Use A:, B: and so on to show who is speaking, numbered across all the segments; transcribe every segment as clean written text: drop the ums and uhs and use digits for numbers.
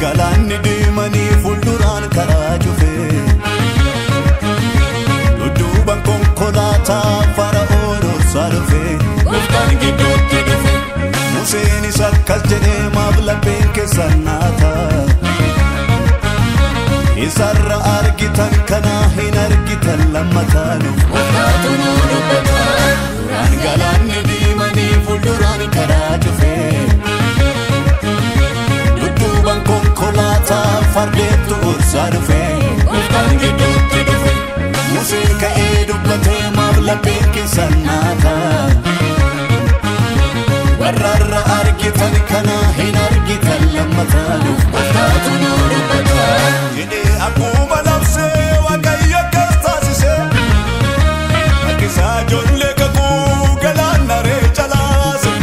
A: Galanni deemani fulduran karaa jufe Dudduuban konkolaataa fara'oon saalufe Gooftaan gidduutti dhufe Museenis akkas jedhee maaf lapheen keessan naata Isarra argitan kana hin argitan lammataanu Gooftaatu nu dubbata Duraan galanni deemani fulduran karaa jufe konkolaataa fardeettu ursaa dhufe Gooftaan gidduutti dhufe Museen ka'ee dubbatee maaf lapheen keessan naata Warraarra argitan kana hin argitan lammataanu Gooftaatu nu dubbata jedhee akkuma labsee Waaqayyo akkas taasise Rakkisaa ijoollee kakuu galaana ree calaase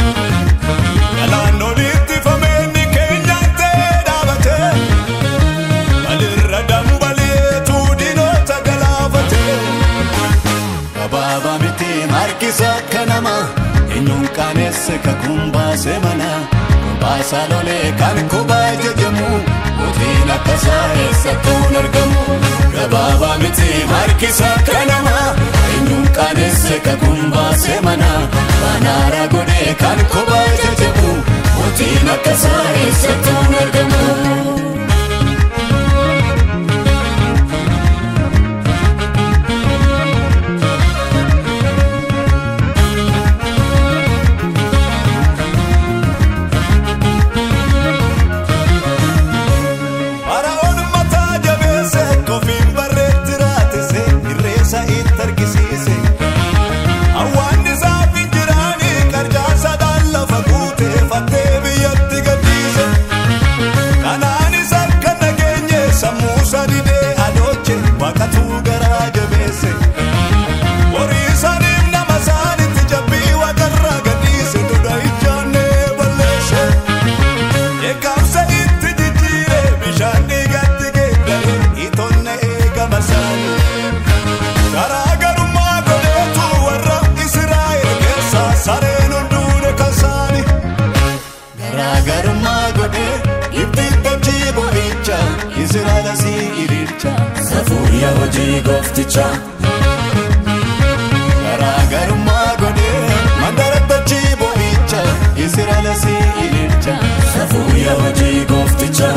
A: Galaan olitti fameen Baba miti markisa kanama Inyun kanesse kakumbase mana Kumbasa lole kan kubaje jemu Mutina kasa esatun argamu Baba miti markisa kanama Inyun kanesse kakumbase mana Banara gode kan kubaje jemu Mutina kasa esatun argamu Hojii goofticha garaagarummaa godhee mandarattachi boo'icha Israa'eela si ililcha safuuya hojii goofticha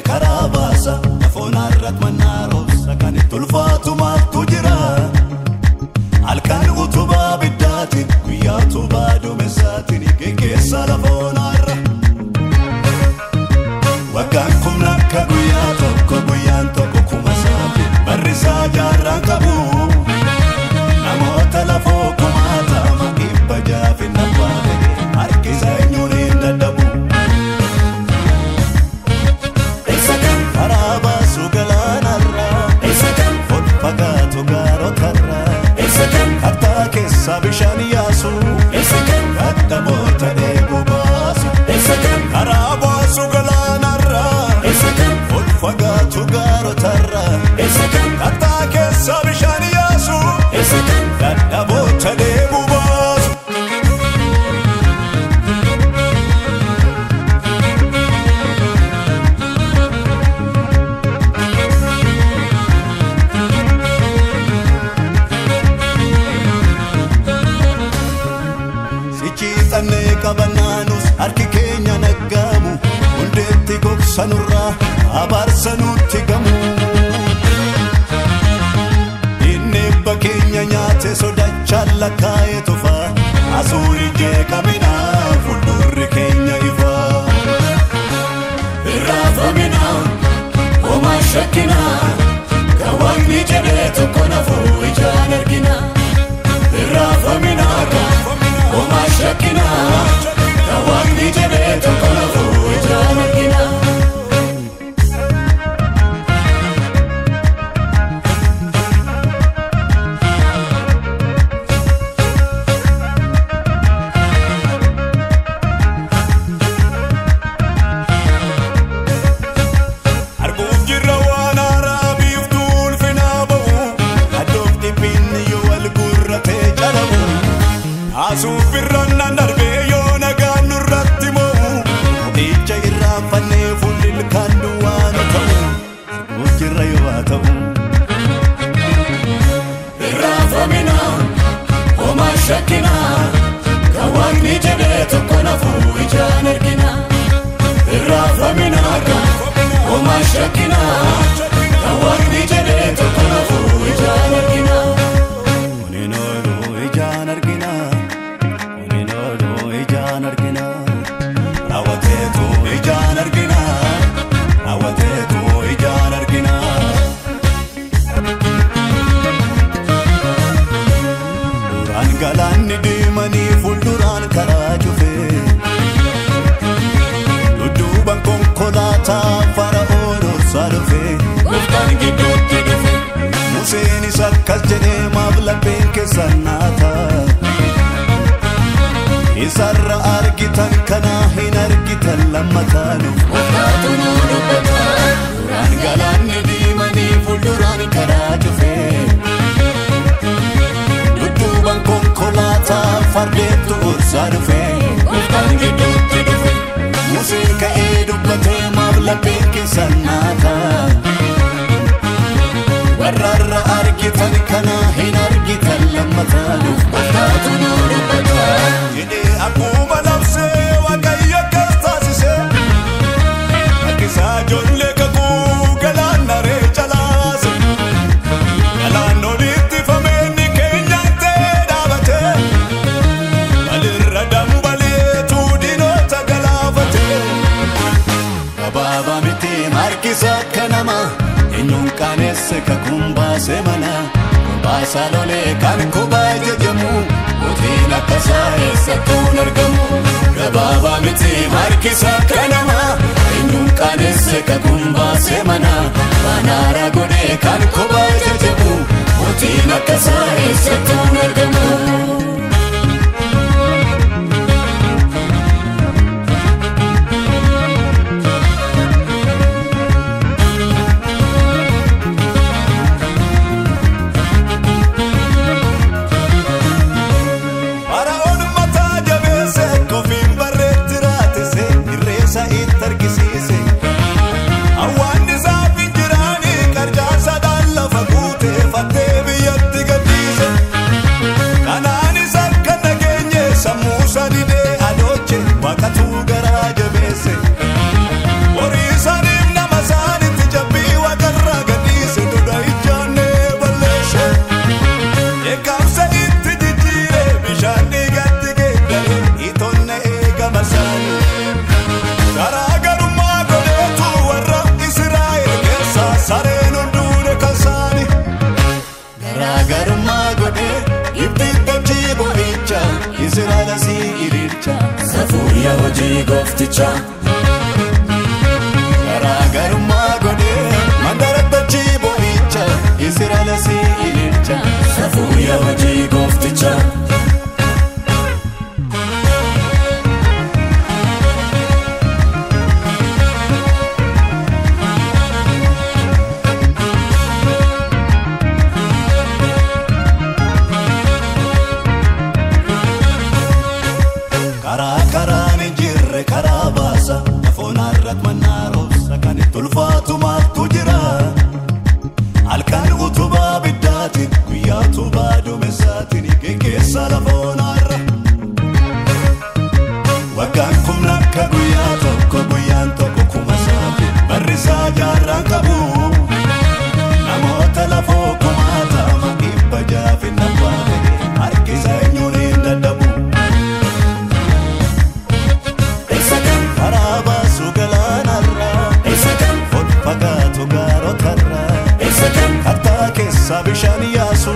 A: Karabasa, Fonarat Manaros, Sakani Tulfatu Matujira Alkan Utuba Bidati, Kuyatuba Dumesati, Genge Salafonara Wakan Kumnaka Guyato, Kobuyanto, Kumasafi, Barisa Jarankabu Namota Lafo Kumata, Makipa Jafi Napade, Arkisa Yunin Dabu Karabasu galanarra Esakan Fod pagato garotarra Esakan Hatta kessa bishan yasu Esakan Hatta bota deebu baasu Esakan Karabasu galanarra Esakan Fod pagato garotarra Esakan Hatta kessa bishan yasu Esakan Hatta bota deebu baasu Kabananus harki keenya naggamu hundeetti gogsanurraa abaarsanutti gamu inni bakkeenya nyaate sodachaan lakkaa'ee shakkina Kawaqni jedhee tokko nafuu ijaan argina Irraafamina Oma shakkina Kawaqni jedhee tokko nafuu ijaan argina Asubirranna darbe yoona gaannu irratti moo Ija irraanfannee fuuldil kaandu waan ta'u Arguujirra yoo haa ta'u Irraanfamina Oma shakkina Kawaqni jedhee tokko nafuu ijaan argina Irraanfamina Oma shakkina Kawaqni jedhee tokko nafuu ijaan argina Galaanni deemanii fuulduraan karaa cufee Dudduubaan konkolaataa fara'oo dorsaa dhufee Gooftaan gidduutti dhufe Museenis akkas jedhee maaf lapheen keessan naataa Isarra argitan kana hin argitan lammataanu Gooftaatu nuu dubbata Duraan galaanni deemanii fuulduraan karaa cufee Konkolaataa fardeettu ursaa dhufee Gooftaan gidduutti dhufe Museen ka'ee dubbatee maaf lapheen keessan naataa Warraarra argitan kana hin argitan lammataanu Gooftaatu nuu dubbata Jedhee akkuma labsee Waaqayyo akkas taasisee Akkisaa ijoollee kakuu galaana ree calaase Galaan olitti fameenni Baba miti markisa kanama Eenyuun qaanesse kakumbaase mana Kumbaasa lolee kan kubaa jajamu Mootiin akkasaa eessattuun argamu Baba miti markisa kanama Eenyuun qaanesse kakumbaase mana Banaara godhee kan kubaa jajamu Mootiin akkasaa eessattuun argamu Safuria hojii goofticha Garaagarummaa godhee mandarattachi boo'icha Israa'el si ililcha Safuria hojii goofticha Tulfaatu maatu jira Alkaan utubaa biddaatiin Guyyaa tubaa duumessaatiin Geggeessa lafoonarra Waggaan kumna akka guyyaa tokko Guyyaan tokko kuma saafi Barrisaa jaarraan qabu Namoota lafoo kumaatama Dhibba jaafin nabbaa fedhe Harkisa eenyuun hin dadhabu Karaa baasu galaanarra Fagaatu gaarota Kattaa keessa bishaan yaasu